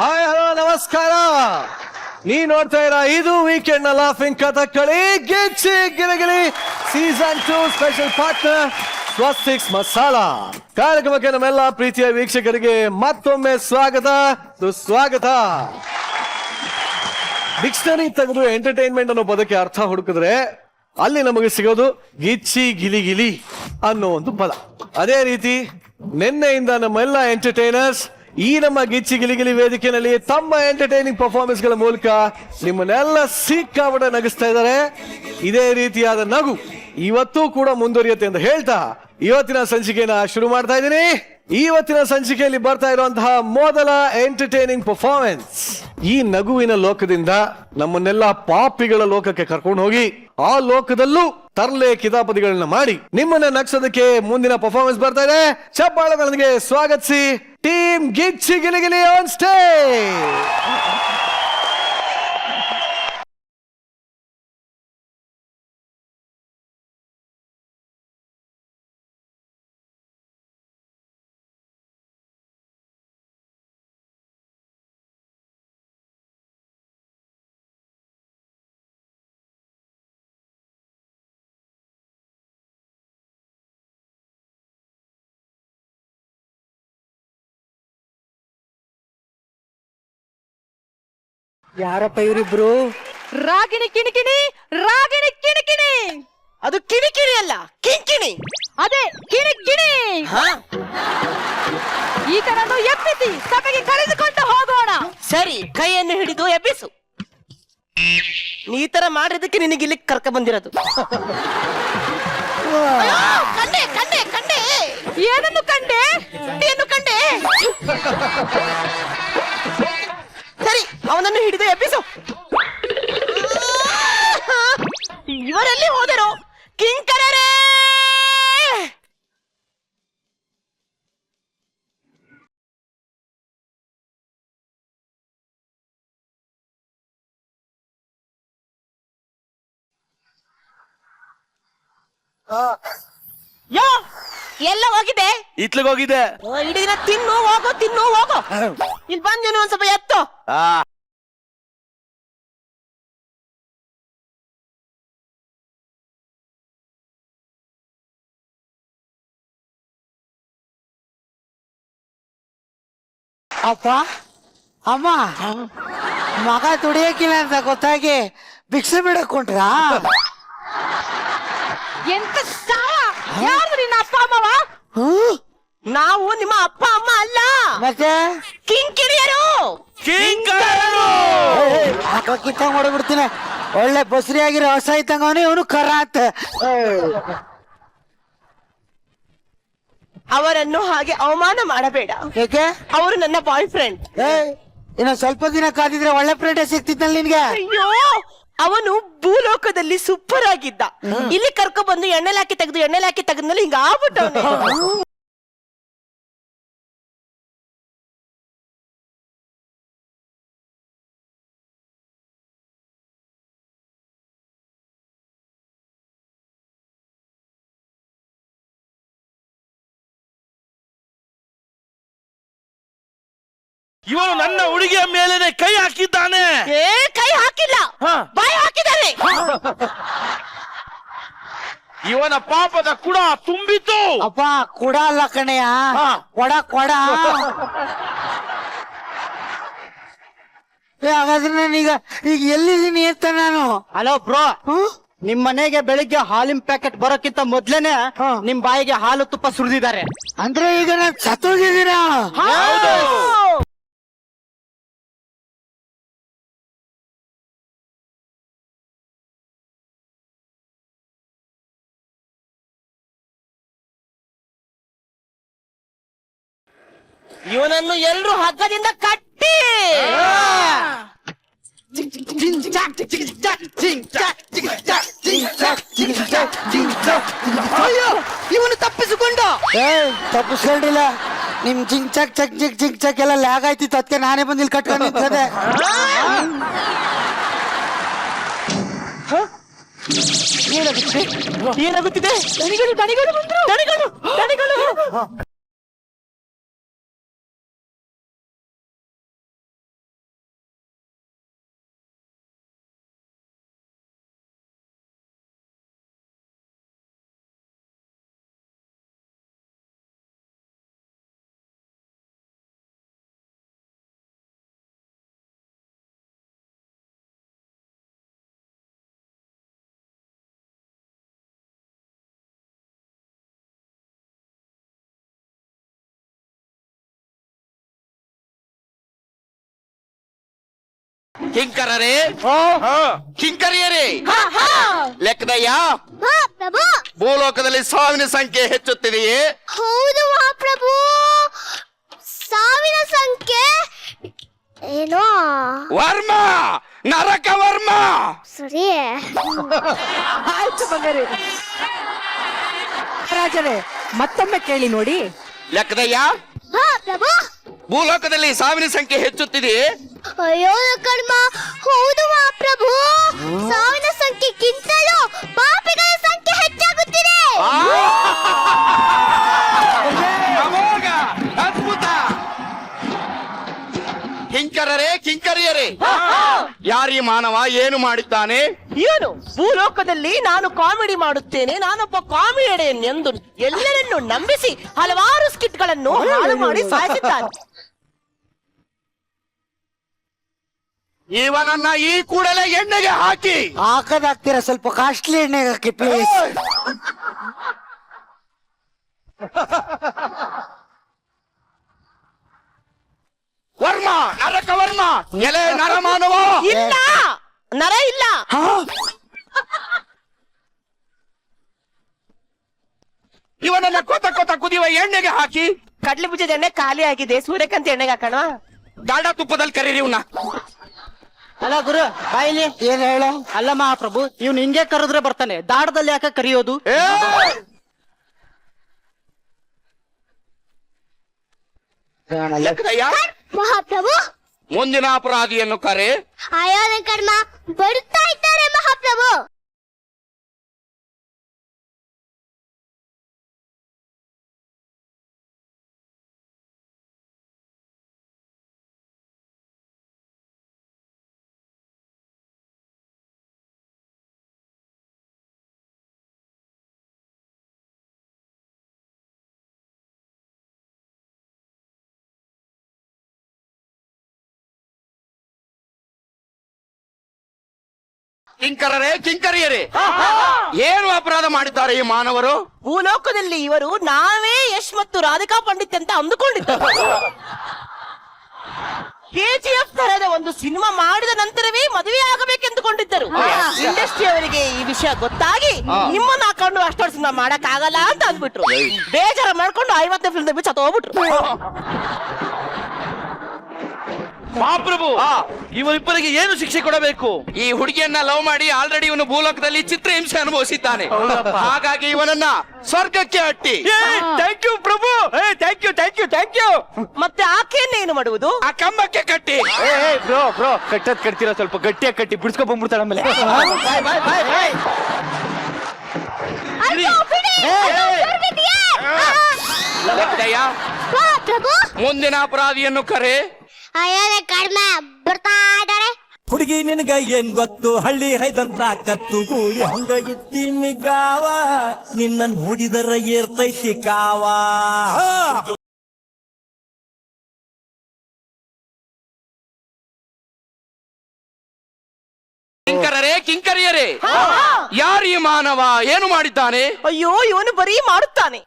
Hi hello ನಮಸ್ಕಾರ. ನೀ ನೋಡ್ತಾ ಇರ ಇದು ವೀಕೆಂಡ್ ನ ಲಾಫಿಂಗ್ ಕಥಕ್ಕಳಿ ಗಿಚ್ಚಿ ಗಿಲಿಗಿಲಿ ಸೀಸನ್ 2 ಸ್ಪೆಷಲ್ ಪಾರ್ಟ್ನರ್ ಸ್ವಸ್ತಿಕ್ಸ್ ಮಸಾಲಾ ಕಾರ್ಯಕ್ರಮಕ್ಕೆ ನಮ್ಮೆಲ್ಲ ಪ್ರೀತಿಯ ವೀಕ್ಷಕರಿಗೆ ಮತ್ತೊಮ್ಮೆ ಸ್ವಾಗತ ಸುಸ್ವಾಗತ. ಡಿಕ್ಷನರಿ ತೆಗೆದು ಎಂಟರ್ಟೈನ್ಮೆಂಟ್ ಅನ್ನೋ ಪದಕ್ಕೆ ಅರ್ಥ ಹುಡುಕಿದ್ರೆ ಅಲ್ಲಿ ನಮಗೆ ಸಿಗೋದು ಗಿಚ್ಚಿ ಗಿಲಿಗಿಲಿ ಅನ್ನೋ ಒಂದು ಪದ. ಅದೇ ರೀತಿ ನಿನ್ನೆಯಿಂದ ನಮ್ಮೆಲ್ಲ ಎಂಟರ್ಟೈನರ್ಸ್ ಈ ನಮ್ಮ ಗಿಚ್ಚಿ ಗಿಲಿಗಿಲಿ ವೇದಿಕೆಯಲ್ಲಿ ತಮ್ಮ ಎಂಟರ್ಟೈನಿಂಗ್ ಪರ್ಫಾರ್ಮೆನ್ಸ್ ಗಳ ಮೂಲಕ ನಿಮ್ಮನ್ನೆಲ್ಲ ಸಿಕ್ಕಾಪಟ್ಟೆ ನಗಿಸ್ತಾ ಇದ್ದಾರೆ. ಇದೇ ರೀತಿಯಾದ ನಗು ಇವತ್ತೂ ಕೂಡ ಮುಂದುವರಿಯುತ್ತೆ ಅಂತ ಹೇಳ್ತಾ ಇವತ್ತಿನ ಸಂಚಿಕೆನ ಶುರು ಮಾಡ್ತಾ ಇದ್ದೀನಿ. ಇವತ್ತಿನ ಸಂಚಿಕೆಯಲ್ಲಿ ಬರ್ತಾ ಇರುವಂತಹ ಮೊದಲ ಎಂಟರ್ಟೈನಿಂಗ್ ಪರ್ಫಾರ್ಮೆನ್ಸ್ ಈ ನಗುವಿನ ಲೋಕದಿಂದ ನಮ್ಮನ್ನೆಲ್ಲ ಪಾಪಿಗಳ ಲೋಕಕ್ಕೆ ಕರ್ಕೊಂಡು ಹೋಗಿ ಆ ಲೋಕದಲ್ಲೂ ತರ್ಲೆ ಕಿತಾಪತಿಗಳನ್ನ ಮಾಡಿ ನಿಮ್ಮನ್ನ ನಗ್ಸೋದಕ್ಕೆ ಮುಂದಿನ ಪರ್ಫಾರ್ಮೆನ್ಸ್ ಬರ್ತಾ ಇದೆ. ಚಪ್ಪಾಳೆಗಳೊಂದಿಗೆ ಸ್ವಾಗತಿಸಿ team Gicchi Giligili on stage. ಯಾರಪ್ಪ ಇವರಿಬ್ರು? ರಾಗಿಣಿ ಕಿಣಿಕಿಣಿ, ರಾಗಿಣಿ ಕಿಣಿಕಿಣಿ. ಅದು ಕಿಣಿಕಿಣಿ ಅಲ್ಲ, ಕಿಂಕಿಣಿ. ಅದೇ ಕಿಣಿಕಿಣಿ. ಈತನನ್ನು ಎಬ್ಬಿಸಿ ಸಭೆಗೆ ಕರೆದುಕೊಂಡು ಹೋಗೋಣ. ಸರಿ, ಕೈಯನ್ನು ಹಿಡಿದು ಎಬ್ಬಿಸು. ಈ ತರ ಮಾಡಿದಕ್ಕೆ ನಿನಗೆ ಇಲ್ಲಿ ಕರ್ಕ ಬಂದಿರೋದು. ಕಂಡೆ ಕಂಡೆ ಕಂಡೆ. ಏನನ್ನು ಕಂಡೆ? ಏನು ಕಂಡೆ? ಸರಿ, ಅವನನ್ನು ಹಿಡಿದು ಎಬ್ಬಿಸು. ಇವರೆಲ್ಲಿ ಹೋದರು? ಕಿಂಕರರೇ! ಯೋ, ಎಲ್ಲ ಹೋಗಿದೆ? ಇತ್ಲಿಗೆ ಹೋಗಿದೆ. ಇಡೀ ದಿನ ತಿನ್ನು ಹೋಗೋ ತಿನ್ನು ಹೋಗೋ. ಇಲ್ಲಿ ಬಂದೇನು ಒಂದ್ ಸ್ವಲ್ಪ ಎತ್ತು. ಅಪ್ಪ ಅಮ್ಮ, ಮಗ ದುಡಿಯಕ್ಕಿಲ್ಲ ಅಂತ ಗೊತ್ತಾಗಿ ಭಿಕ್ಷೆ ಬಿಡಕೊಂಡ್ರಾ? ಎಂತ ಸಾವ? ಯಾರು ನಿನ್ನ ಅಪ್ಪ ಅಮ್ಮವ? ನಾವು ನಿಮ್ಮ ಅಪ್ಪ ಅಮ್ಮ ಅಲ್ಲ, ಮತ್ತೆ ಕಿಂಕಿರಿಯರು. ಕಿತ್ತಂಗ್ ಹೊಡ್ಬಿಡ್ತೀನಿ. ಒಳ್ಳೆ ಬಸ್ರಿ ಆಗಿರೋ ಹೊಸ ಇತ್ತಂಗವನು ಇವನು ಕರಾತ್. ಅವರನ್ನು ಹಾಗೆ ಅವಮಾನ ಮಾಡಬೇಡ. ಏಕೆ? ಅವರು ನನ್ನ ಬಾಯ್ ಫ್ರೆಂಡ್. ಇನ್ನು ಸ್ವಲ್ಪ ದಿನ ಕಾದಿದ್ರೆ ಒಳ್ಳೆ ಫ್ರೆಂಡ್ ಸಿಕ್ತಿದ್ನಲ್ಲ ನಿನ್ಗೆ. ಅಯ್ಯೋ, ಅವನು ಭೂಲೋಕದಲ್ಲಿ ಸೂಪರ್ ಆಗಿದ್ದ. ಇಲ್ಲಿ ಕರ್ಕೊ ಬಂದು ಎಣ್ಣೆಲಾಕಿ ತೆಗೆದ್ಮೇಲೆ ಹಿಂಗ ಆಗ್ಬಿಟ್ಟವನೆ. ಇವನು ನನ್ನ ಹುಡುಗಿಯ ಮೇಲೇನೆ ಕೈ ಹಾಕಿದ್ದಾನೆ. ಕೈ ಹಾಕಿಲ್ಲ, ಬಾಯಿ ಹಾಕಿದ್ದಾರೆ. ಇವನ ಪಾಪದ ಕುಡ ತುಂಬಿತು. ಅಪ್ಪ ಕೊಡ ಅಲ್ಲ ಕಣಯ್ಯ, ಕೊಡ ಕೊಡ. ಹಾಗಾದ್ರೆ ನಾನೀಗ ಈಗ ಎಲ್ಲಿದ್ದೀನಿ ಅಂತ ನಾನು. ಹಲೋ ಬ್ರೋ, ನಿಮ್ ಮನೆಗೆ ಬೆಳಿಗ್ಗೆ ಹಾಲಿನ ಪ್ಯಾಕೆಟ್ ಬರೋಕ್ಕಿಂತ ಮೊದ್ಲೇನೆ ನಿಮ್ ಬಾಯಿಗೆ ಹಾಲು ತುಪ್ಪ ಸುರಿದಿದ್ದಾರೆ. ಅಂದ್ರೆ ಈಗ ನಾನು ಸತ್ತೋಗಿದ್ದೀರಾ? ಇವನನ್ನು ಎಲ್ರು ಹಗ್ಗದಿಂದ ಕಟ್ಟಿ. ಅಯ್ಯೋ, ಇವನು ತಪ್ಪಿಸಿಕೊಂಡ. ತಪ್ಪಿಸ್ಕೊಂಡಿಲ್ಲ. ನಿಮ್ ಜಿಂಗ್ ಚಕ್ ಚಕ್ ಜಿಗ್ ಜಿಂಗ್ ಚಕ್ ಎಲ್ಲ ಲ್ಯಾಗ್ ಆಯ್ತಿತ್ತು, ಅದಕ್ಕೆ ನಾನೇ ಬಂದು ಇಲ್ಲಿ ಕಟ್ಕೊಂಡು ನಿಂತದೆ. ಏನಾಗುತ್ತಿದೆ? ದಣಿಗಳು ದಣಿಗಳು ಬಂದ್ರು. ದಣಿಗಳು ದಣಿಗಳು. ಕಿಂಕರರೇ ಕಿಂಕರಿಯರೇ ಲೆಕ್ಕದಯ್ಯ ಪ್ರಭು ಭೂಲೋಕದಲ್ಲಿ ಸಾವಿನ ಸಂಖ್ಯೆ ಹೆಚ್ಚುತ್ತಿದೆಯೇ? ಹೌದು ಮಹಾಪ್ರಭು, ಸಾವಿನ ಸಂಖ್ಯೆ ಏನೋ ವರ್ಮ ನರಕ ವರ್ಮ. ಸರಿ. ಆಯ್ತು ಬಂಗಾರಿ ರಾಜರೇ, ಮತ್ತೊಮ್ಮೆ ಕೇಳಿ ನೋಡಿ. ಲೆಕ್ಕದಯ್ಯ ಪ್ರಭು, ಭೂಲೋಕದಲ್ಲಿ ಸಾವಿನ ಸಂಖ್ಯೆ ಹೆಚ್ಚುತ್ತಿದೆಯೇ? ಅಯ್ಯೋ ಕರ್ಮ, ಹೌದು ಮಹಾಪ್ರಭು, ಸಾವಿನ ಸಂಖ್ಯೆಗಿಂತಲೂ ಪಾಪಿಗಳ ಸಂಖ್ಯೆ ಹೆಚ್ಚಾಗುತ್ತಿದೆ. ಅಮೋಘ, ಅದ್ಭುತ. ಕಿಂಕರರೇ ಕಿಂಕರಿಯರೇ, ಯಾರೀ ಮಾನವ, ಏನು ಮಾಡಿದ್ದಾನೆ? ಇವನು ಭೂಲೋಕದಲ್ಲಿ ನಾನು ಕಾಮಿಡಿ ಮಾಡುತ್ತೇನೆ, ನಾನೊಬ್ಬ ಕಾಮಿಡಿಯನ್ ಎಂದು ಎಲ್ಲರನ್ನು ನಂಬಿಸಿ ಹಲವಾರು ಸ್ಕಿಟ್ಗಳನ್ನು ಹಾಳು ಮಾಡಿ ಸಾಯಿಸಿದ್ದಾನೆ. ಇವನನ್ನ ಈ ಕೂಡಲೇ ಎಣ್ಣೆಗೆ ಹಾಕಿ. ಹಾಕದಾಗ್ತೀರಾ? ಸ್ವಲ್ಪ ಕಾಸ್ಟ್ಲಿ ಎಣ್ಣೆಗೆ ಹಾಕಿ ಪ್ಲೀಸ್. ವರ್ಮ ನರಕ ವರ್ಮ, ಎಲೆ ನರಮಾನವ. ಇಲ್ಲ, ನರ ಇಲ್ಲ. ಇವನನ್ನ ಕೊತ ಕೊತ ಕುದಿಯುವ ಎಣ್ಣೆಗೆ ಹಾಕಿ. ಕಡ್ಲೆ ಬೀಜದ ಎಣ್ಣೆ ಖಾಲಿ ಆಗಿದೆ, ಸೂರ್ಯಕಾಂತಿ ಎಣ್ಣೆಗೆ ಹಾಕೋಣ. ಗಾಢ ತುಪ್ಪದಲ್ಲಿ ಕರೀರಿ ಇವನ್ನ. ಅಲ್ಲ ಗುರು ಬಾಯಿಲಿ. ಏನ್ ಹೇಳ? ಅಲ್ಲ ಮಹಾಪ್ರಭು, ಇವ್ನು ಹಿಂಗೆ ಕರೆದ್ರೆ ಬರ್ತಾನೆ, ದಾಡದಲ್ಲಿ ಯಾಕೆ ಕರಿಯೋದು? ಲೆಕ್ಕದಯ್ಯ, ಮಹಾಪ್ರಭು, ಮುಂದಿನ ಅಪರಾಧಿಯನ್ನು ಕರೆ. ಅಯ್ಯೋ ಕರ್ಮ, ಬರುತ್ತಾ ಇದ್ದಾರೆ ಮಹಾಪ್ರಭು. ಕಿಂಕರರೇ ಕಿಂಕರಿಯರೇ, ಏನು ಅಪರಾಧ ಮಾಡಿದ್ದಾರೆ ಈ ಮಾನವರು? ಭೂಲೋಕದಲ್ಲಿ ಇವರು ನಾವೇ ಯಶ್ ಮತ್ತು ರಾಧಿಕಾ ಪಂಡಿತ್ ಅಂತ ಅಂದುಕೊಂಡಿದ್ದರು. KGF ತರದ ಒಂದು ಸಿನಿಮಾ ಮಾಡಿದ ನಂತರವೇ ಮದುವೆ ಆಗಬೇಕೆಂದುಕೊಂಡಿದ್ದರು. ಇಂಡಸ್ಟ್ರಿ ಅವರಿಗೆ ಈ ವಿಷಯ ಗೊತ್ತಾಗಿ ನಿಮ್ಮನ್ನ ಹಾಕೊಂಡು ಅಷ್ಟೊಂದು ಸಿನಿಮಾ ಮಾಡಕ್ ಆಗಲ್ಲ ಅಂತ ಅಂದ್ಬಿಟ್ರು. ಬೇಜಾರ ಮಾಡ್ಕೊಂಡು 50 ಫಿಲ್ಮ್ ಬಿಚ್ಚ ಹೋಗ್ಬಿಟ್ರು. ಮಹಾಪ್ರಭು, ಇವರಿಬ್ಬರಿಗೆ ಏನು ಶಿಕ್ಷೆ ಕೊಡಬೇಕು? ಈ ಹುಡುಗಿಯನ್ನ ಲವ್ ಮಾಡಿ ಆಲ್ರೆಡಿ ಇವನು ಭೂಲೋಕದಲ್ಲಿ ಚಿತ್ರಹಿಂಸೆ ಅನುಭವಿಸಿದ್ದಾನೆ. ಹಾಗಾಗಿ ಇವನನ್ನ ಸ್ವರ್ಗಕ್ಕೆ ಅಟ್ಟಿ. ಥ್ಯಾಂಕ್ ಯು ಪ್ರಭು, thank you thank you thank you. ಮತ್ತೆ ಆಕೆಯನ್ನ ಏನು ಮಾಡುವುದು? ಆ ಕಂಬಕ್ಕೆ ಕಟ್ಟಿ. ಬ್ರೋ ಬ್ರೋ, ಕಟ್ಟದ್ ಕಟ್ತೀರಾ, ಸ್ವಲ್ಪ ಗಟ್ಟಿಯಾಗಿ ಕಟ್ಟಿ ಬಿಡಿಸ್ಕೊ ಬಂದ್ಬಿಡ್ತಾಳೆ ಆಮೇಲೆ. ಲೆಕ್ಕದಯ್ಯ, ಪ್ರಭು, ಮುಂದಿನ ಅಪರಾಧಿಯನ್ನು ಕರೆ. ಅಯ್ಯೋ ಕರ್ಮ, ಬರ್ತಾ ಇದ್ದಾರೆ. ಹುಡುಗಿ ನಿನಗ ಏನ್ ಗೊತ್ತು, ಹಳ್ಳಿ ಹೈದಂತ ಕತ್ತು ಗೂಳಿ ಹಂಗ ಎತ್ತೀನಿ ಗಾವ, ನಿನ್ನ ನೋಡಿದರ ಏರ್ತೈತಿ ಕಾವ. ಕಿಂಕರರೇ ಕಿಂಕರಿಯರೇ, ಯಾರೀ ಮಾನವ, ಏನು ಮಾಡಿದ್ದಾನೆ? ಅಯ್ಯೋ, ಇವನು ಬರೀ ಮಾಡುತ್ತಾನೆ.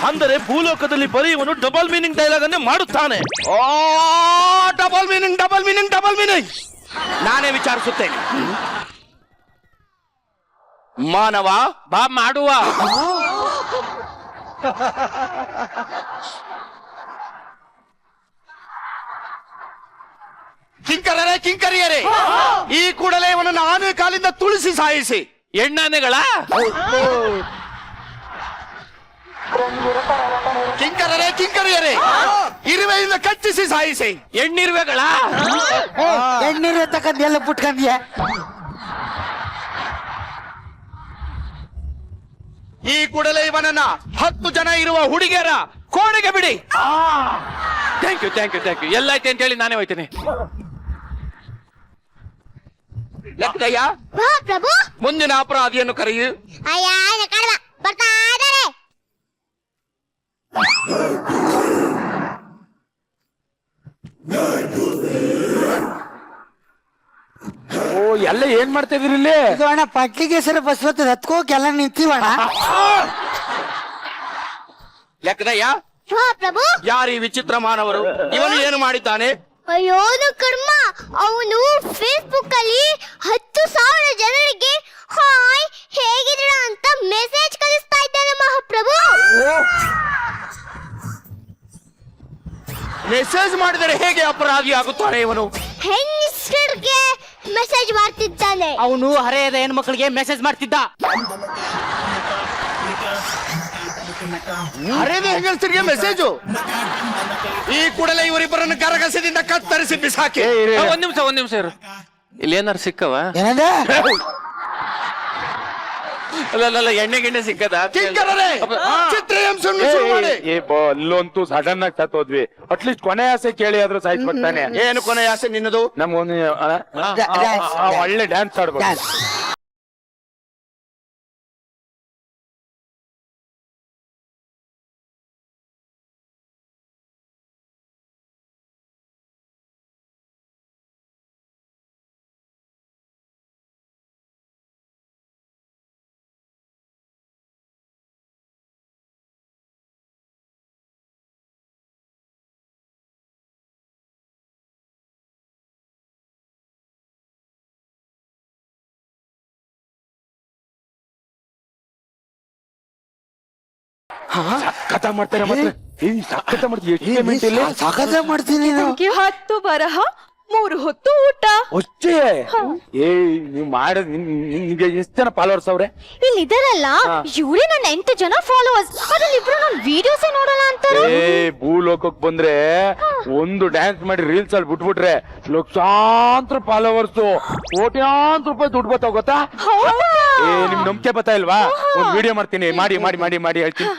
ಅಂದರೆ ಭೂಲೋಕದಲ್ಲಿ ಬರೀ ಇವನು ಡಬಲ್ ಮೀನಿಂಗ್ ಡೈಲಾಗ್ ಅನ್ನೇ ಮಾಡುತ್ತಾನೆ. Oh, double meaning double meaning double meaning. ನಾನೇ ವಿಚಾರಿಸುತ್ತೇನೆ. ಮಾನವ ಬಾ ಮಾಡುವ. ಕಿಂಕರರೇ ಕಿಂಕರಿಯರೇ, ಈ ಕೂಡಲೇ ಇವನನ್ನು ಆನೆ ಕಾಲಿಂದ ತುಳಿಸಿ ಸಾಯಿಸಿ. ಎಣ್ಣಾನೆಗಳ ಕಿಂಕರರೇ ಕಿಂಕರಿಯರೇ, ಇರುವೆಯಿಂದ ಕಚ್ಚಿಸಿ ಸಾಯಿಸಿ. ಎಣ್ಣಿರುವೆಗಳ ಎಣ್ಣೀರು ತಕ್ಕಂದ್ ಎಲ್ಲ ಪುಟ್ಕಂದ್ಯ. ಈ ಕೂಡಲೇ ಇವನನ್ನ 10 ಜನ ಇರುವ ಹುಡುಗಿಯರ ಕೋಣೆಗೆ ಬಿಡಿ. Thank you thank you thank you. ಎಲ್ಲ ಐತೆ ಅಂತ ಹೇಳಿ ನಾನೇ ಹೋಯ್ತೇನೆ. ಲೆಕ್ಕದಯ್ಯ, ಪ್ರಭು, ಮುಂದಿನ ಅಪರಾಧಿಯನ್ನು ಕರೆಯು. ಅಯ್ಯ ಕರ್ಮ, ಬರ್ತಾ ಇದ್ದಾರೆ. ಓ, ಎಲ್ಲ ಏನ್ ಮಾಡ್ತಾ ಇದೀರಿ ಇಲ್ಲಿ? ಇದು ಅಣ್ಣ ಪಟ್ಲಿಗೆ ಹೆಸರು ಬಸ್ ಬರ್ತದೆ, ಹತ್ಕೋಕ್ ಎಲ್ಲ ನಿಂತೀವಣ್ಣ. ಲೆಕ್ಕದಯ್ಯ, ಮಹಾಪ್ರಭು. ಯಾರು ಈ ವಿಚಿತ್ರ ಮಾನವರು? ಇವನು ಏನು ಮಾಡಿದ್ದಾನೆ? ಅಯ್ಯೋನು ಕರ್ಮ, ಅವನು ಫೇಸ್ಬುಕ್ ಅಲ್ಲಿ 10,000 ಜನರಿಗೆ ಹಾಯ್ ಹೇಗಿದ್ದೀರಾ ಅಂತ ಮೆಸೇಜ್ ಕಳಿಸ್ತಾ ಇದ್ದಾನೆ ಮಹಾಪ್ರಭು. ಮೆಸೇಜ್ ಮಾಡಿದರೆ ಹೇಗೆ ಅಪರಾಧಿ ಆಗುತ್ತಾನೆ ಇವನು? ಹೆಂಗಸರಿಗೆ ಮೆಸೇಜ್ ಮಾಡ್ತಿದ್ದಾನೆ. ಅವನು ಹರೆಯದ ಹೆಣ್ಮಕ್ಳಿಗೆ ಮೆಸೇಜ್ ಮಾಡ್ತಿದ್ದ. ಹರೇದ ಹೆಂಗಸರಿಗೆ ಮೆಸೇಜು? ಈ ಕೂಡಲೇ ಇವರಿಬ್ಬರನ್ನು ಕರಗಸದಿಂದ ಕತ್ತರಿಸಿ ಬಿಸಾಕಿ. ಒಂದ್ ನಿಮಿಷ ಇರು. ಇಲ್ಲಿ ಏನಾರು ಸಿಕ್ಕವ? ಏನಂದೆ? ಅಲ್ಲ ಎಣ್ಣೆ ಗಿಣ್ಣೆ ಸಿಕ್ಕದ? ಕಿಂಕರರೇ, ಚಿತ್ರಹಿಂಸೆಯನ್ನು ಶುರು ಮಾಡಿ. ಅಲ್ಲಂತೂ ಸಡನ್ ಆಗಿ ಸತ್ತೋದ್ವಿ. ಅಟ್ಲೀಸ್ಟ್ ಕೊನೆ ಆಸೆ ಕೇಳಿ ಆದ್ರೂ ಸಾಯ್ತು ಬರ್ತಾನೆ. ಏನು ಕೊನೆ ಆಸೆ ನಿನ್ನದು? ನಮ್ಗೊಂದು ಒಳ್ಳೆ ಡ್ಯಾನ್ಸ್ ಆಡ್ಬೇಕು. ಡ್ಯಾನ್ಸ್. ಸಖತ್ ಮಾಡ್ತಾರೆ ಮಾತ್ರ. ಸಖತ್ ಮಾಡ್ತೀವಿ. ಎಷ್ಟು ಮಿನಿಟ್ ಇಲ್ಲಿ ಸಾಕತ್ತ ಮಾಡ್ತೀನಿ ನೀನು. 10 ಬರಹ 3 ಹೊತ್ತು ಊಟ. ಅಷ್ಟೇ? ನೀವ್ ಮಾಡೋದ್ ನಿಮ್ಗೆ ಎಷ್ಟು ಜನ ಫಾಲೋವರ್ಸ್ ಅವ್ರೆ? ಇಲ್ಲಿ ಇದಾರಲ್ಲ ಇವರೇ ನನ್ನ 8 ಜನ ಫಾಲೋವರ್ಸ್. ಅದ್ರಲ್ಲಿ ಇಬ್ರು ನನ್ನ ವಿಡಿಯೋಸ್ ನೋಡಲ್ಲ ಅಂತಾರೆ. ಭೂಲೋಕಕ್ ಬಂದ್ರೆ ಒಂದು ಡ್ಯಾನ್ಸ್ ಮಾಡಿ ರೀಲ್ಸ್ ಅಲ್ಲಿ ಬಿಟ್ಬಿಟ್ರೆ ಲಕ್ಷಾಂತರ ಫಾಲೋವರ್ಸ್, ಕೋಟ್ಯಾಂತರ ರೂಪಾಯಿ ದುಡ್ಡು ಬರ್ತಾವ ಗೊತ್ತಾ? ನಿಮ್ ನಂಬಿಕೆ ಬರ್ತಾ ಇಲ್ವಾ? ಒಂದ್ ವಿಡಿಯೋ ಮಾಡ್ತೀನಿ, ಮಾಡಿ ಮಾಡಿ ಮಾಡಿ ಮಾಡಿ ಹೇಳ್ತೀನಿ.